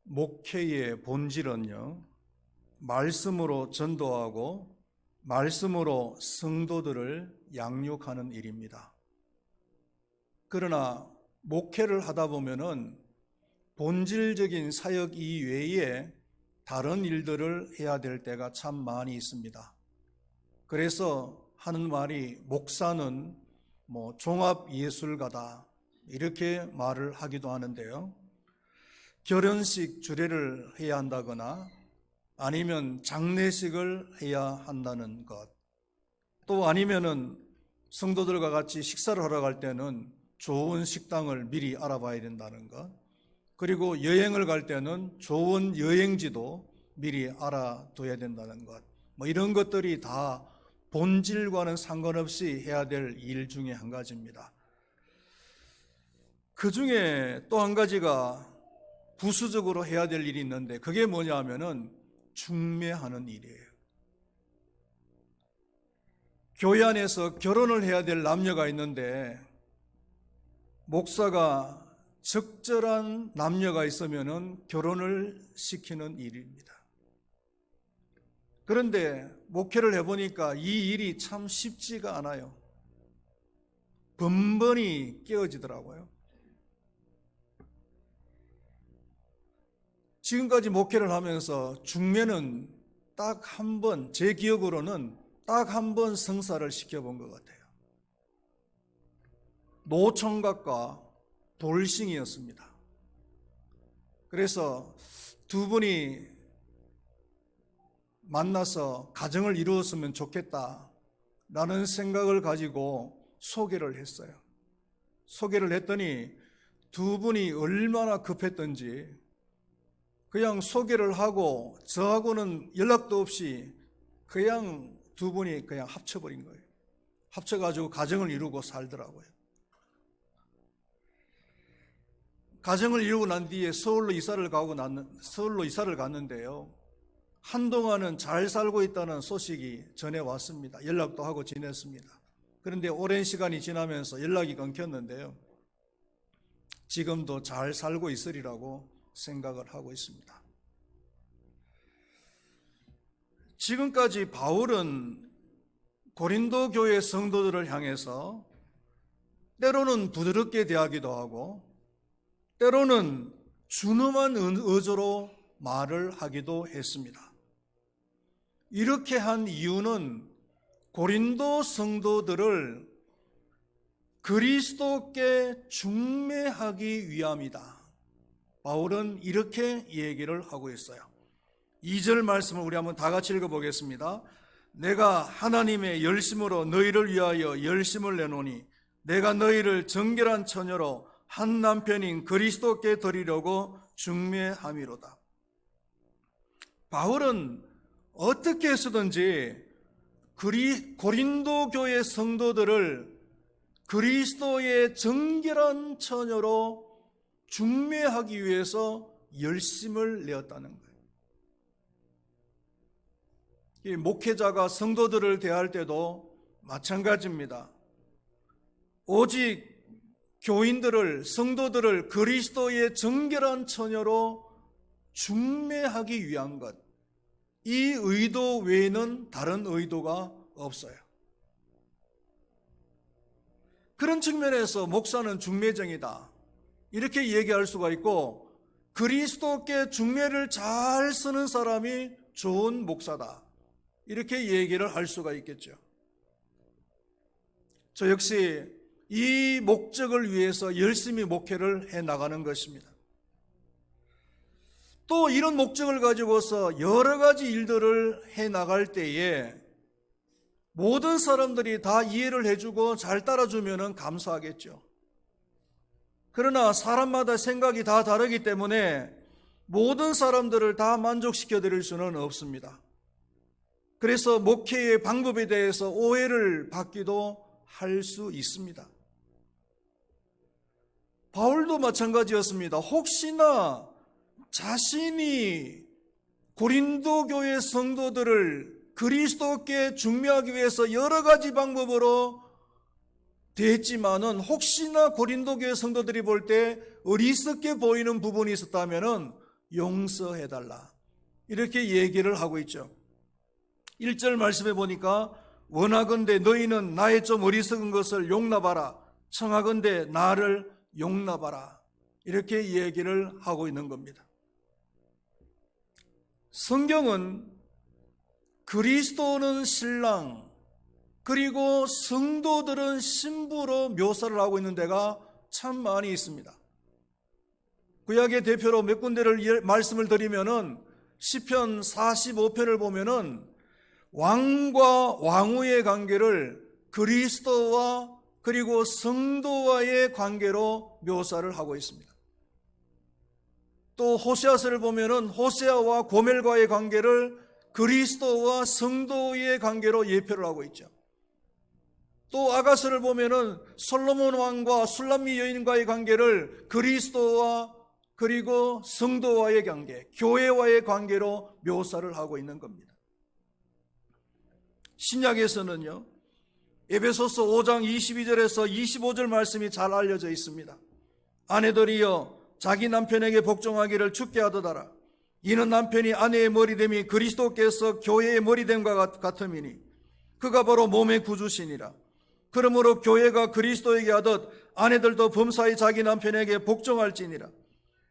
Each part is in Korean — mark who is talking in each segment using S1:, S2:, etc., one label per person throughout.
S1: 목회의 본질은요, 말씀으로 전도하고 말씀으로 성도들을 양육하는 일입니다. 그러나 목회를 하다 보면은 본질적인 사역 이외에 다른 일들을 해야 될 때가 참 많이 있습니다. 그래서 하는 말이 목사는 종합예술가다 이렇게 말을 하기도 하는데요. 결혼식 주례를 해야 한다거나 아니면 장례식을 해야 한다는 것, 또 아니면은 성도들과 같이 식사를 하러 갈 때는 좋은 식당을 미리 알아봐야 된다는 것, 그리고 여행을 갈 때는 좋은 여행지도 미리 알아둬야 된다는 것, 이런 것들이 다 본질과는 상관없이 해야 될 일 중에 한 가지입니다. 그 중에 또 한 가지가 부수적으로 해야 될 일이 있는데, 그게 뭐냐 하면은 중매하는 일이에요. 교회 안에서 결혼을 해야 될 남녀가 있는데 목사가 적절한 남녀가 있으면은 결혼을 시키는 일입니다. 그런데 목회를 해보니까 이 일이 참 쉽지가 않아요. 번번이 깨어지더라고요. 지금까지 목회를 하면서 중매는 딱 한 번, 제 기억으로는 딱 한 번 성사를 시켜본 것 같아요. 노총각과 돌싱이었습니다. 그래서 두 분이 만나서 가정을 이루었으면 좋겠다라는 생각을 가지고 소개를 했어요. 소개를 했더니 두 분이 얼마나 급했던지 그냥 소개를 하고 저하고는 연락도 없이 그냥 두 분이 그냥 합쳐버린 거예요. 합쳐가지고 가정을 이루고 살더라고요. 가정을 이루고 난 뒤에 서울로 이사를 갔는데요. 한동안은 잘 살고 있다는 소식이 전해 왔습니다. 연락도 하고 지냈습니다. 그런데 오랜 시간이 지나면서 연락이 끊겼는데요. 지금도 잘 살고 있으리라고 생각을 하고 있습니다. 지금까지 바울은 고린도 교회 성도들을 향해서 때로는 부드럽게 대하기도 하고 때로는 준엄한 어조로 말을 하기도 했습니다. 이렇게 한 이유는 고린도 성도들을 그리스도께 중매하기 위함이다. 바울은 이렇게 얘기를 하고 있어요. 2절 말씀을 우리 한번 다 같이 읽어보겠습니다. 내가 하나님의 열심으로 너희를 위하여 열심을 내노니 내가 너희를 정결한 처녀로 한 남편인 그리스도께 드리려고 중매함이로다. 바울은 어떻게 해서든지 고린도 교회 성도들을 그리스도의 정결한 처녀로 중매하기 위해서 열심을 내었다는 거예요. 이 목회자가 성도들을 대할 때도 마찬가지입니다. 오직 교인들을, 성도들을 그리스도의 정결한 처녀로 중매하기 위한 것, 이 의도 외에는 다른 의도가 없어요. 그런 측면에서 목사는 중매정이다 이렇게 얘기할 수가 있고, 그리스도께 중매를 잘 쓰는 사람이 좋은 목사다 이렇게 얘기를 할 수가 있겠죠. 저 역시 이 목적을 위해서 열심히 목회를 해나가는 것입니다. 또 이런 목적을 가지고서 여러 가지 일들을 해나갈 때에 모든 사람들이 다 이해를 해주고 잘 따라주면 감사하겠죠. 그러나 사람마다 생각이 다 다르기 때문에 모든 사람들을 다 만족시켜 드릴 수는 없습니다. 그래서 목회의 방법에 대해서 오해를 받기도 할 수 있습니다. 바울도 마찬가지였습니다. 혹시나 자신이 고린도 교회 성도들을 그리스도께 중매하기 위해서 여러 가지 방법으로 대했지만은 혹시나 고린도 교회 성도들이 볼 때 어리석게 보이는 부분이 있었다면은 용서해달라. 이렇게 얘기를 하고 있죠. 1절 말씀에 보니까 원하건대 너희는 나의 좀 어리석은 것을 용납하라. 청하건대 나를 용납하라. 이렇게 얘기를 하고 있는 겁니다. 성경은 그리스도는 신랑, 그리고 성도들은 신부로 묘사를 하고 있는 데가 참 많이 있습니다. 구약의 대표로 몇 군데를 말씀을 드리면은 시편 45편을 보면은 왕과 왕후의 관계를 그리스도와 그리고 성도와의 관계로 묘사를 하고 있습니다. 또 호세아서를 보면은 호세아와 고멜과의 관계를 그리스도와 성도의 관계로 예표를 하고 있죠. 또 아가서를 보면은 솔로몬 왕과 술람미 여인과의 관계를 그리스도와 그리고 성도와의 관계, 교회와의 관계로 묘사를 하고 있는 겁니다. 신약에서는요, 에베소서 5장 22절에서 25절 말씀이 잘 알려져 있습니다. 아내들이여 자기 남편에게 복종하기를 주께 하도다라. 이는 남편이 아내의 머리됨이 그리스도께서 교회의 머리됨과 같음이니 그가 바로 몸의 구주시니라. 그러므로 교회가 그리스도에게 하듯 아내들도 범사히 자기 남편에게 복종할지니라.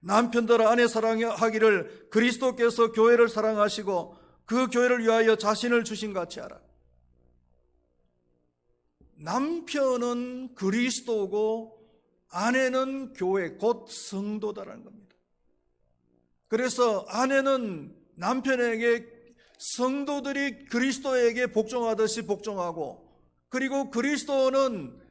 S1: 남편들아 아내 사랑하기를 그리스도께서 교회를 사랑하시고 그 교회를 위하여 자신을 주신 같이 하라. 남편은 그리스도고 아내는 교회 곧 성도다라는 겁니다. 그래서 아내는 남편에게 성도들이 그리스도에게 복종하듯이 복종하고, 그리고 그리스도는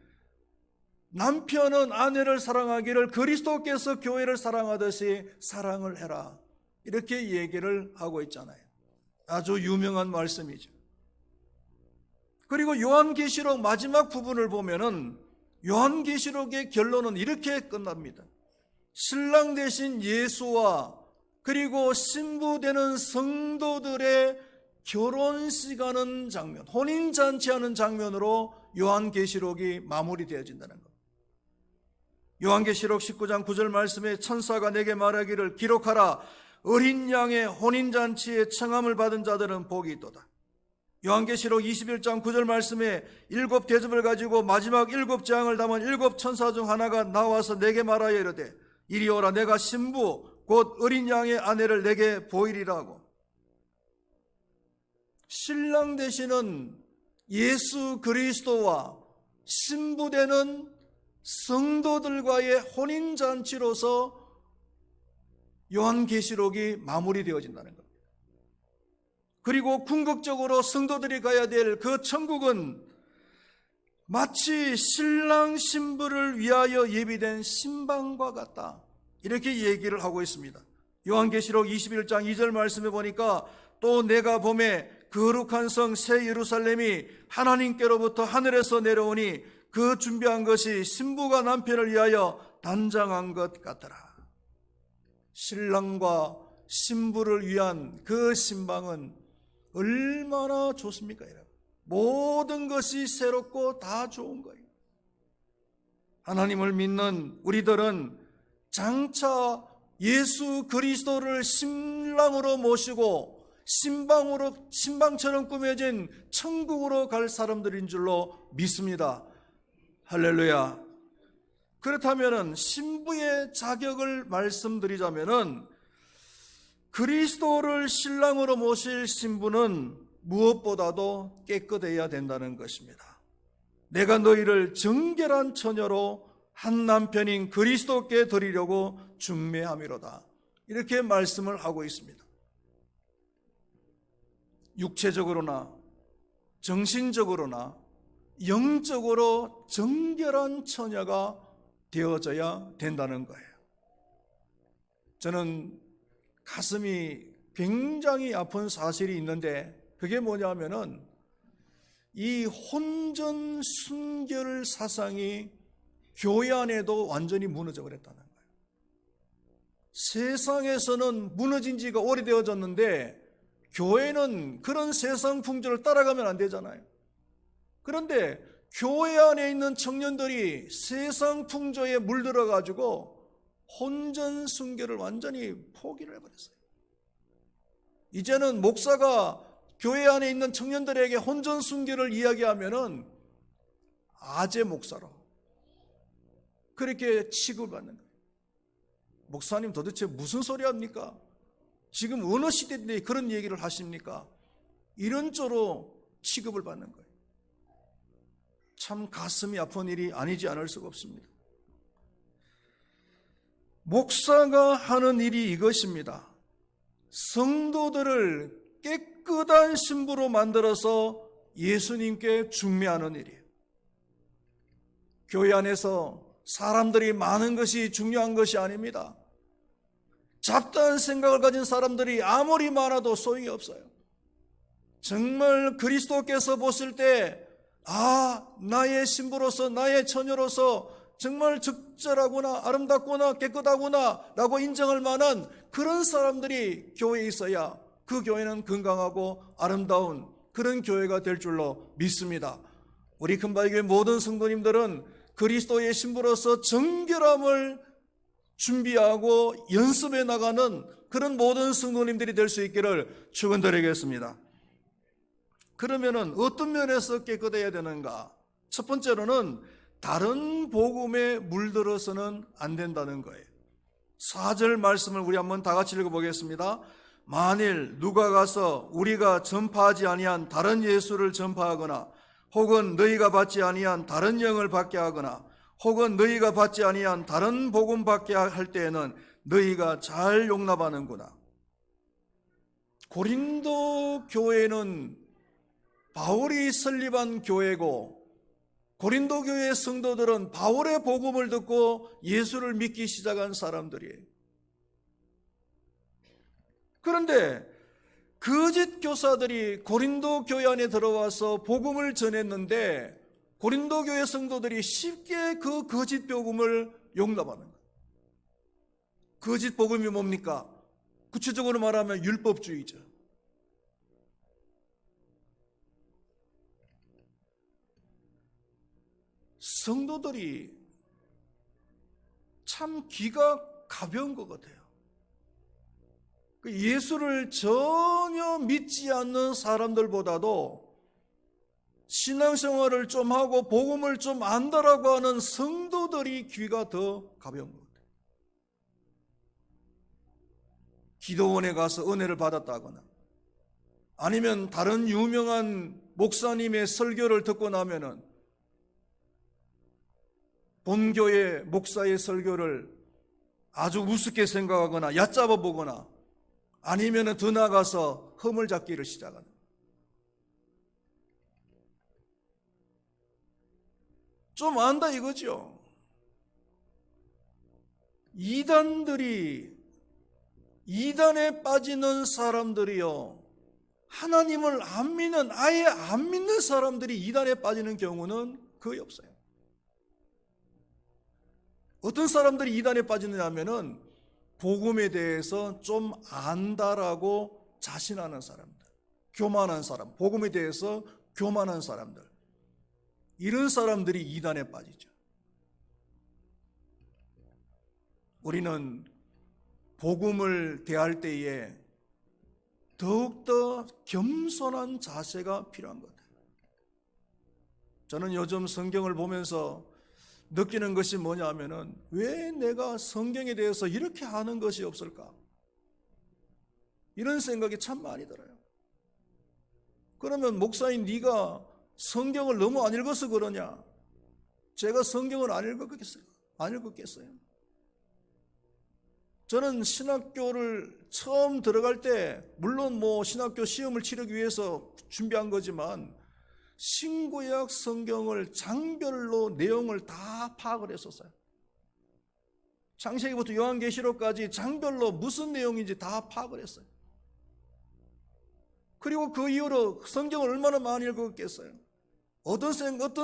S1: 남편은 아내를 사랑하기를 그리스도께서 교회를 사랑하듯이 사랑을 해라. 이렇게 얘기를 하고 있잖아요. 아주 유명한 말씀이죠. 그리고 요한계시록 마지막 부분을 보면은 요한계시록의 결론은 이렇게 끝납니다. 신랑 되신 예수와 그리고 신부 되는 성도들의 결혼식 하는 장면, 혼인잔치하는 장면으로 요한계시록이 마무리되어진다는 것. 요한계시록 19장 9절 말씀에 천사가 내게 말하기를 기록하라. 어린 양의 혼인잔치에 청함을 받은 자들은 복이 있도다. 요한계시록 21장 9절 말씀에 7 대접을 가지고 마지막 7 재앙을 담은 7 천사 중 하나가 나와서 내게 말하여 이르되 이리 오라. 내가 신부 곧 어린 양의 아내를 내게 보이리라고. 신랑 되시는 예수 그리스도와 신부 되는 성도들과의 혼인잔치로서 요한계시록이 마무리되어진다는 겁니다. 그리고 궁극적으로 성도들이 가야 될 그 천국은 마치 신랑 신부를 위하여 예비된 신방과 같다. 이렇게 얘기를 하고 있습니다. 요한계시록 21장 2절 말씀에 보니까 또 내가 보매 거룩한 성 새 예루살렘이 하나님께로부터 하늘에서 내려오니 그 준비한 것이 신부가 남편을 위하여 단장한 것 같더라. 신랑과 신부를 위한 그 신방은 얼마나 좋습니까, 여러분? 모든 것이 새롭고 다 좋은 거예요. 하나님을 믿는 우리들은 장차 예수 그리스도를 신랑으로 모시고 신방처럼 꾸며진 천국으로 갈 사람들인 줄로 믿습니다. 할렐루야. 그렇다면 신부의 자격을 말씀드리자면은 그리스도를 신랑으로 모실 신부는 무엇보다도 깨끗해야 된다는 것입니다. 내가 너희를 정결한 처녀로 한 남편인 그리스도께 드리려고 중매함이로다. 이렇게 말씀을 하고 있습니다. 육체적으로나 정신적으로나 영적으로 정결한 처녀가 되어져야 된다는 거예요. 저는 가슴이 굉장히 아픈 사실이 있는데 그게 뭐냐면은 이 혼전 순결 사상이 교회 안에도 완전히 무너져 버렸다는 거예요. 세상에서는 무너진 지가 오래되어졌는데 교회는 그런 세상 풍조를 따라가면 안 되잖아요. 그런데 교회 안에 있는 청년들이 세상 풍조에 물들어 가지고 혼전 순교를 완전히 포기를 해버렸어요. 이제는 목사가 교회 안에 있는 청년들에게 혼전 순교를 이야기하면은 아재 목사로 그렇게 취급받는 거예요. 목사님 도대체 무슨 소리 합니까? 지금 어느 시대인데 그런 얘기를 하십니까? 이런 쪽으로 취급을 받는 거예요. 참 가슴이 아픈 일이 아니지 않을 수가 없습니다. 목사가 하는 일이 이것입니다. 성도들을 깨끗한 신부로 만들어서 예수님께 중매하는 일이에요. 교회 안에서 사람들이 많은 것이 중요한 것이 아닙니다. 잡다한 생각을 가진 사람들이 아무리 많아도 소용이 없어요. 정말 그리스도께서 보실 때 나의 신부로서 나의 처녀로서 정말 적절하구나, 아름답구나, 깨끗하구나 라고 인정할 만한 그런 사람들이 교회에 있어야 그 교회는 건강하고 아름다운 그런 교회가 될 줄로 믿습니다. 우리 금바위교회 모든 성도님들은 그리스도의 신부로서 정결함을 준비하고 연습해 나가는 그런 모든 성도님들이 될 수 있기를 축원드리겠습니다. 그러면은 어떤 면에서 깨끗해야 되는가? 첫 번째로는 다른 복음에 물들어서는 안 된다는 거예요. 4절 말씀을 우리 한번 다 같이 읽어보겠습니다. 만일 누가 가서 우리가 전파하지 아니한 다른 예수를 전파하거나 혹은 너희가 받지 아니한 다른 영을 받게 하거나 혹은 너희가 받지 아니한 다른 복음 받게 할 때에는 너희가 잘 용납하는구나. 고린도 교회는 바울이 설립한 교회고 고린도 교회의 성도들은 바울의 복음을 듣고 예수를 믿기 시작한 사람들이에요. 그런데 거짓 교사들이 고린도 교회 안에 들어와서 복음을 전했는데 고린도 교회 성도들이 쉽게 그 거짓 복음을 용납하는 거예요. 거짓 복음이 뭡니까? 구체적으로 말하면 율법주의죠. 성도들이 참 귀가 가벼운 것 같아요. 예수를 전혀 믿지 않는 사람들보다도 신앙생활을 좀 하고 복음을 좀 안다라고 하는 성도들이 귀가 더 가벼운 것 같아요. 기도원에 가서 은혜를 받았다거나 아니면 다른 유명한 목사님의 설교를 듣고 나면은 본교회 목사의 설교를 아주 우습게 생각하거나 얕잡아 보거나 아니면 더 나아가서 흠을 잡기를 시작하는, 좀 안다 이거죠. 이단에 빠지는 사람들이요, 하나님을 안 믿는, 아예 안 믿는 사람들이 이단에 빠지는 경우는 거의 없어요. 어떤 사람들이 이단에 빠지느냐 하면은 복음에 대해서 좀 안다라고 자신하는 사람들, 교만한 사람, 복음에 대해서 교만한 사람들, 이런 사람들이 이단에 빠지죠. 우리는 복음을 대할 때에 더욱더 겸손한 자세가 필요한 것 같아요. 저는 요즘 성경을 보면서 느끼는 것이 뭐냐 하면은 왜 내가 성경에 대해서 이렇게 아는 것이 없을까? 이런 생각이 참 많이 들어요. 그러면 목사님, 네가 성경을 너무 안 읽어서 그러냐? 제가 성경을 안 읽었겠어요? 저는 신학교를 처음 들어갈 때 물론 신학교 시험을 치르기 위해서 준비한 거지만 신구약 성경을 장별로 내용을 다 파악을 했었어요. 창세기부터 요한계시록까지 장별로 무슨 내용인지 다 파악을 했어요. 그리고 그 이후로 성경을 얼마나 많이 읽었겠어요. 어떤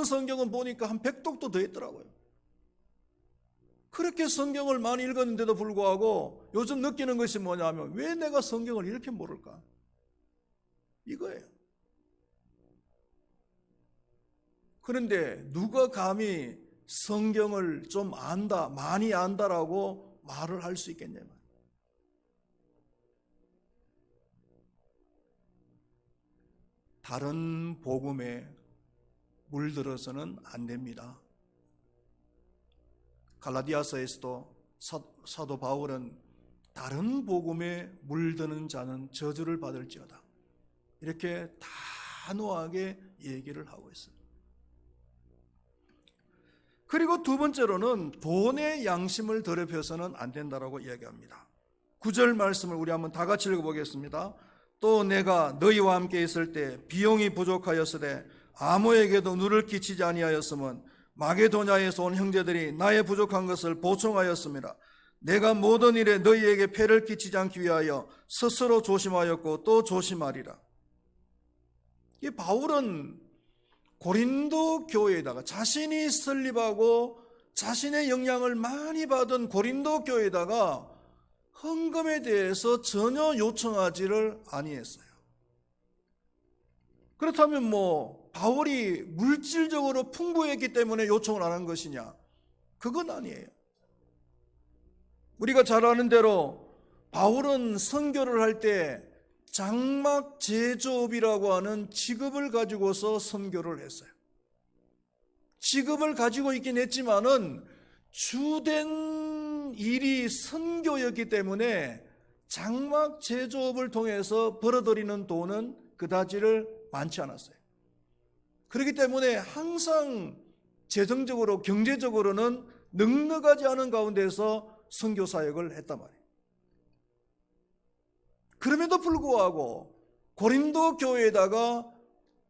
S1: 성경은 보니까 한 100독도 더 했더라고요. 그렇게 성경을 많이 읽었는데도 불구하고 요즘 느끼는 것이 뭐냐면 왜 내가 성경을 이렇게 모를까? 이거예요. 그런데 누가 감히 성경을 좀 안다, 많이 안다라고 말을 할 수 있겠냐 말이에요. 다른 복음에 물들어서는 안 됩니다. 갈라디아서에서도 사도 바울은 다른 복음에 물드는 자는 저주를 받을지어다, 이렇게 단호하게 얘기를 하고 있어요. 그리고 두 번째로는 돈의 양심을 더럽혀서는 안 된다라고 이야기합니다. 9절 말씀을 우리 한번 다 같이 읽어보겠습니다. 또 내가 너희와 함께 있을 때 비용이 부족하였으되 아무에게도 누를 끼치지 아니하였으면 마게도냐에서 온 형제들이 나의 부족한 것을 보충하였습니다. 내가 모든 일에 너희에게 폐를 끼치지 않기 위하여 스스로 조심하였고 또 조심하리라. 이 바울은 고린도 교회에다가, 자신이 설립하고 자신의 영향을 많이 받은 고린도 교회에다가 헌금에 대해서 전혀 요청하지를 아니했어요. 그렇다면 바울이 물질적으로 풍부했기 때문에 요청을 안 한 것이냐? 그건 아니에요. 우리가 잘 아는 대로 바울은 선교를 할 때 장막 제조업이라고 하는 직업을 가지고서 선교를 했어요. 직업을 가지고 있긴 했지만은 주된 일이 선교였기 때문에 장막 제조업을 통해서 벌어들이는 돈은 그다지를 많지 않았어요. 그렇기 때문에 항상 재정적으로, 경제적으로는 넉넉하지 않은 가운데서 선교 사역을 했단 말이에요. 그럼에도 불구하고 고린도 교회에다가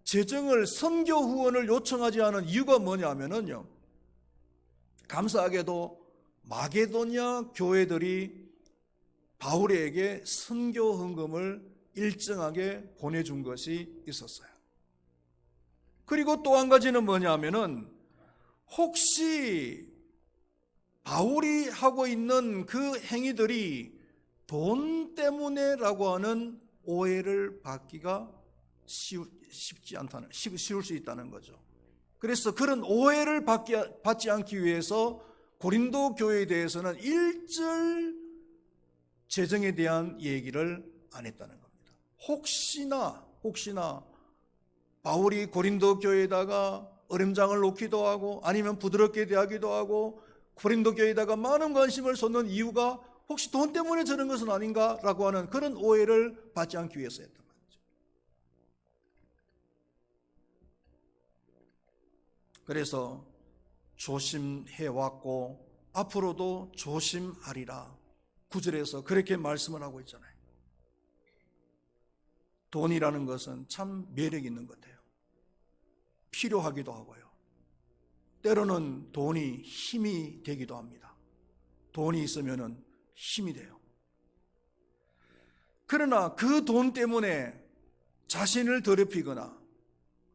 S1: 재정을, 선교 후원을 요청하지 않은 이유가 뭐냐면요, 감사하게도 마게도냐 교회들이 바울에게 선교 헌금을 일정하게 보내준 것이 있었어요. 그리고 또 한 가지는 뭐냐면은, 혹시 바울이 하고 있는 그 행위들이 돈 때문에라고 하는 오해를 받기가 쉬울 수 있다는 거죠. 그래서 그런 오해를 받지 않기 위해서 고린도 교회에 대해서는 일절 재정에 대한 얘기를 안 했다는 겁니다. 혹시나 바울이 고린도 교회에다가 어림장을 놓기도 하고 아니면 부드럽게 대하기도 하고 고린도 교회에다가 많은 관심을 쏟는 이유가 혹시 돈 때문에 저런 것은 아닌가라고 하는 그런 오해를 받지 않기 위해서였단 말이죠. 그래서 조심해왔고 앞으로도 조심하리라, 9절에서 그렇게 말씀을 하고 있잖아요. 돈이라는 것은 참 매력 있는 것 같아요. 필요하기도 하고요. 때로는 돈이 힘이 되기도 합니다. 돈이 있으면은 힘이 돼요. 그러나 그 돈 때문에 자신을 더럽히거나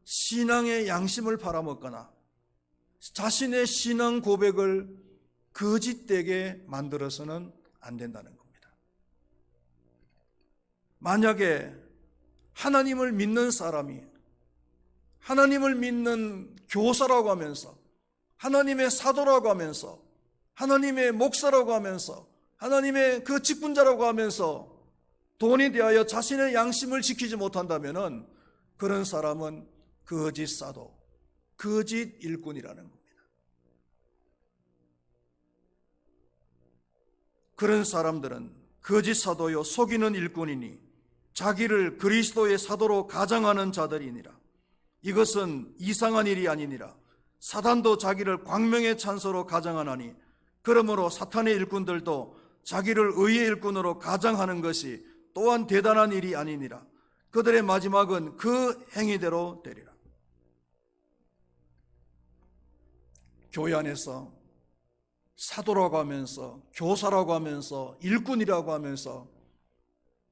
S1: 신앙의 양심을 팔아먹거나 자신의 신앙 고백을 거짓되게 만들어서는 안 된다는 겁니다. 만약에 하나님을 믿는 사람이 하나님을 믿는 교사라고 하면서, 하나님의 사도라고 하면서, 하나님의 목사라고 하면서, 하나님의 그 직분자라고 하면서 돈에 대하여 자신의 양심을 지키지 못한다면 그런 사람은 거짓 사도, 거짓 일꾼이라는 겁니다. 그런 사람들은 거짓 사도요 속이는 일꾼이니 자기를 그리스도의 사도로 가장하는 자들이니라. 이것은 이상한 일이 아니니라. 사단도 자기를 광명의 찬소로 가장하나니 그러므로 사탄의 일꾼들도 자기를 의의 일꾼으로 가장하는 것이 또한 대단한 일이 아니니라. 그들의 마지막은 그 행위대로 되리라. 교회 안에서 사도라고 하면서, 교사라고 하면서, 일꾼이라고 하면서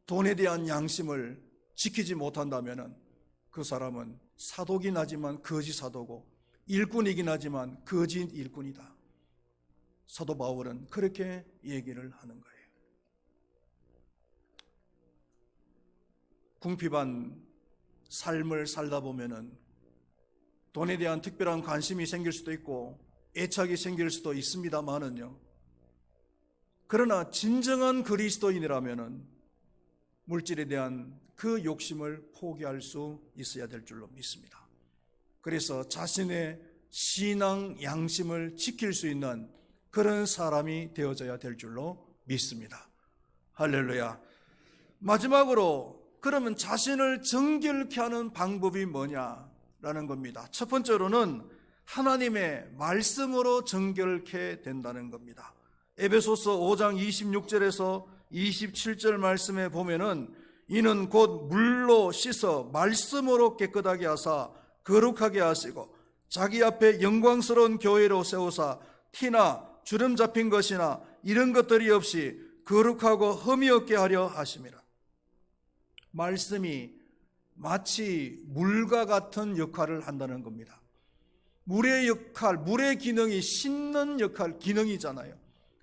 S1: 돈에 대한 양심을 지키지 못한다면 그 사람은 사도긴 하지만 거짓 사도고 일꾼이긴 하지만 거짓 일꾼이다. 사도 바울은 그렇게 얘기를 하는 거예요. 궁핍한 삶을 살다 보면은 돈에 대한 특별한 관심이 생길 수도 있고 애착이 생길 수도 있습니다만은요, 그러나 진정한 그리스도인이라면 물질에 대한 그 욕심을 포기할 수 있어야 될 줄로 믿습니다. 그래서 자신의 신앙 양심을 지킬 수 있는 그런 사람이 되어져야 될 줄로 믿습니다. 할렐루야. 마지막으로 그러면 자신을 정결케 하는 방법이 뭐냐라는 겁니다. 첫 번째로는 하나님의 말씀으로 정결케 된다는 겁니다. 에베소서 5장 26절에서 27절 말씀에 보면은 이는 곧 물로 씻어 말씀으로 깨끗하게 하사 거룩하게 하시고 자기 앞에 영광스러운 교회로 세우사 티나 주름 잡힌 것이나 이런 것들이 없이 거룩하고 흠이 없게 하려 하심이라. 말씀이 마치 물과 같은 역할을 한다는 겁니다. 물의 역할, 물의 기능이 씻는 역할, 기능이잖아요.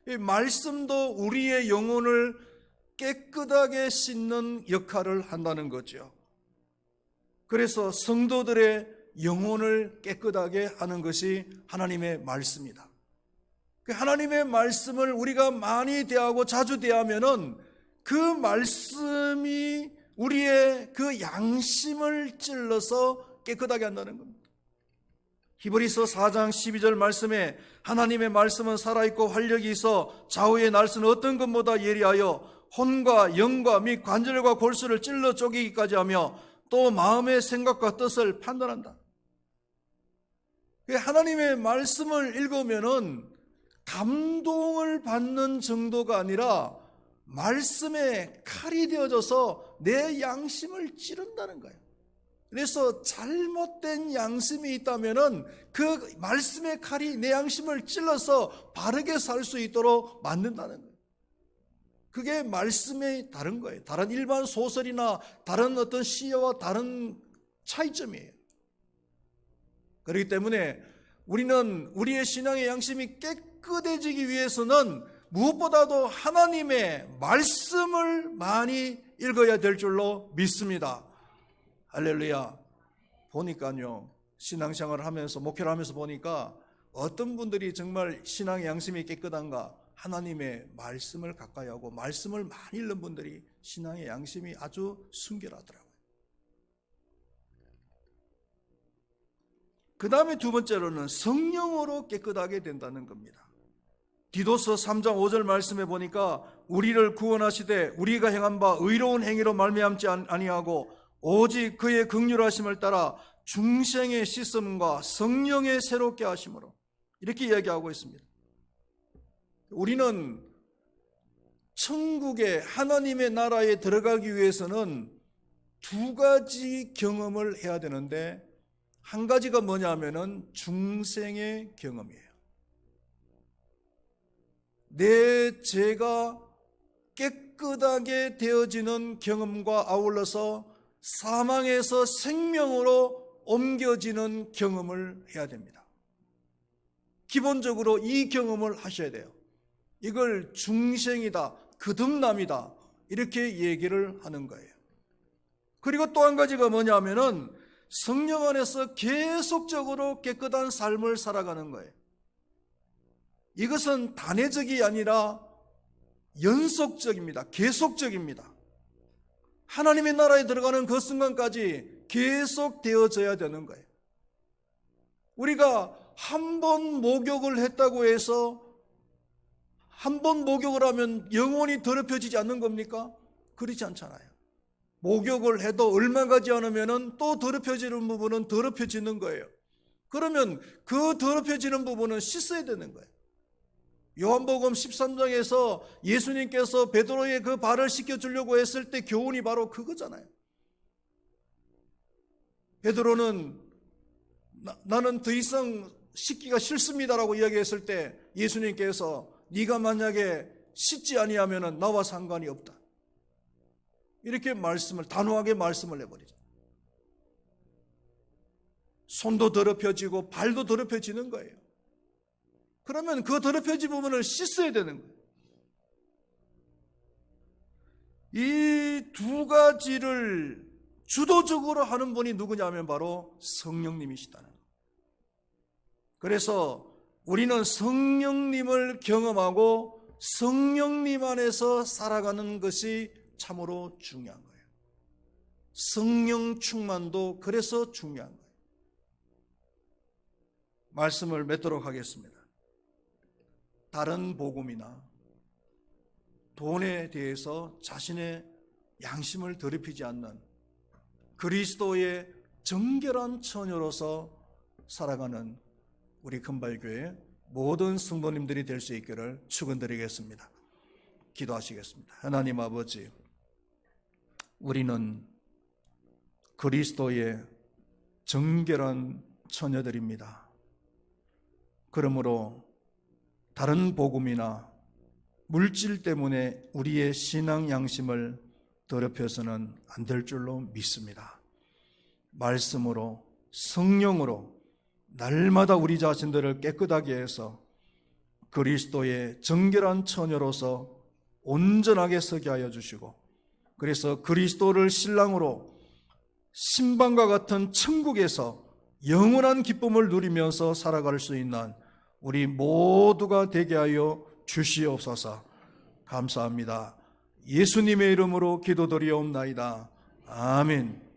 S1: 이 말씀도 우리의 영혼을 깨끗하게 씻는 역할을 한다는 거죠. 그래서 성도들의 영혼을 깨끗하게 하는 것이 하나님의 말씀이다. 하나님의 말씀을 우리가 많이 대하고 자주 대하면은 그 말씀이 우리의 그 양심을 찔러서 깨끗하게 한다는 겁니다. 히브리서 4장 12절 말씀에 하나님의 말씀은 살아있고 활력이 있어 좌우의 날선 어떤 것보다 예리하여 혼과 영과 및 관절과 골수를 찔러 쪼개기까지 하며 또 마음의 생각과 뜻을 판단한다. 하나님의 말씀을 읽으면은 감동을 받는 정도가 아니라 말씀의 칼이 되어져서 내 양심을 찌른다는 거예요. 그래서 잘못된 양심이 있다면은 그 말씀의 칼이 내 양심을 찔러서 바르게 살 수 있도록 만든다는 거예요. 그게 말씀이 다른 거예요. 다른 일반 소설이나 다른 어떤 시와 다른 차이점이에요. 그렇기 때문에 우리는 우리의 신앙의 양심이 깨끗해지기 위해서는 무엇보다도 하나님의 말씀을 많이 읽어야 될 줄로 믿습니다. 할렐루야. 보니까요, 신앙생활을 하면서 목회를 하면서 보니까 어떤 분들이 정말 신앙의 양심이 깨끗한가, 하나님의 말씀을 가까이 하고 말씀을 많이 읽는 분들이 신앙의 양심이 아주 순결하더라고요. 그 다음에 두 번째로는 성령으로 깨끗하게 된다는 겁니다. 디도서 3장 5절 말씀에 보니까 우리를 구원하시되 우리가 행한 바 의로운 행위로 말미암지 아니하고 오직 그의 긍휼하심을 따라 중생의 씻음과 성령의 새롭게 하심으로 이렇게 이야기하고 있습니다. 우리는 천국의 하나님의 나라에 들어가기 위해서는 두 가지 경험을 해야 되는데 한 가지가 뭐냐면은 중생의 경험이에요. 내 죄가 깨끗하게 되어지는 경험과 아울러서 사망에서 생명으로 옮겨지는 경험을 해야 됩니다. 기본적으로 이 경험을 하셔야 돼요. 이걸 중생이다, 거듭남이다 이렇게 얘기를 하는 거예요. 그리고 또 한 가지가 뭐냐면은 성령 안에서 계속적으로 깨끗한 삶을 살아가는 거예요. 이것은 단회적이 아니라 연속적입니다. 계속적입니다. 하나님의 나라에 들어가는 그 순간까지 계속 되어져야 되는 거예요. 우리가 한 번 목욕을 했다고 해서 한 번 목욕을 하면 영원히 더럽혀지지 않는 겁니까? 그렇지 않잖아요. 목욕을 해도 얼마 가지 않으면 또 더럽혀지는 부분은 더럽혀지는 거예요. 그러면 그 더럽혀지는 부분은 씻어야 되는 거예요. 요한복음 13장에서 예수님께서 베드로의 그 발을 씻겨주려고 했을 때 교훈이 바로 그거잖아요. 베드로는 나는 더 이상 씻기가 싫습니다라고 이야기했을 때 예수님께서 네가 만약에 씻지 아니하면 나와 상관이 없다. 이렇게 단호하게 말씀을 해버리죠. 손도 더럽혀지고 발도 더럽혀지는 거예요. 그러면 그 더럽혀진 부분을 씻어야 되는 거예요. 이 두 가지를 주도적으로 하는 분이 누구냐면 바로 성령님이시다는 거예요. 그래서 우리는 성령님을 경험하고 성령님 안에서 살아가는 것이 참으로 중요한 거예요. 성령 충만도 그래서 중요한 거예요. 말씀을 맺도록 하겠습니다. 다른 복음이나 돈에 대해서 자신의 양심을 더럽히지 않는 그리스도의 정결한 처녀로서 살아가는 우리 금발교회 모든 성도님들이 될 수 있기를 축원드리겠습니다. 기도하시겠습니다. 하나님 아버지, 우리는 그리스도의 정결한 처녀들입니다. 그러므로 다른 복음이나 물질 때문에 우리의 신앙 양심을 더럽혀서는 안 될 줄로 믿습니다. 말씀으로, 성령으로 날마다 우리 자신들을 깨끗하게 해서 그리스도의 정결한 처녀로서 온전하게 서게 하여 주시고, 그래서 그리스도를 신랑으로 신방과 같은 천국에서 영원한 기쁨을 누리면서 살아갈 수 있는 우리 모두가 되게 하여 주시옵소서. 감사합니다. 예수님의 이름으로 기도드리옵나이다. 아멘.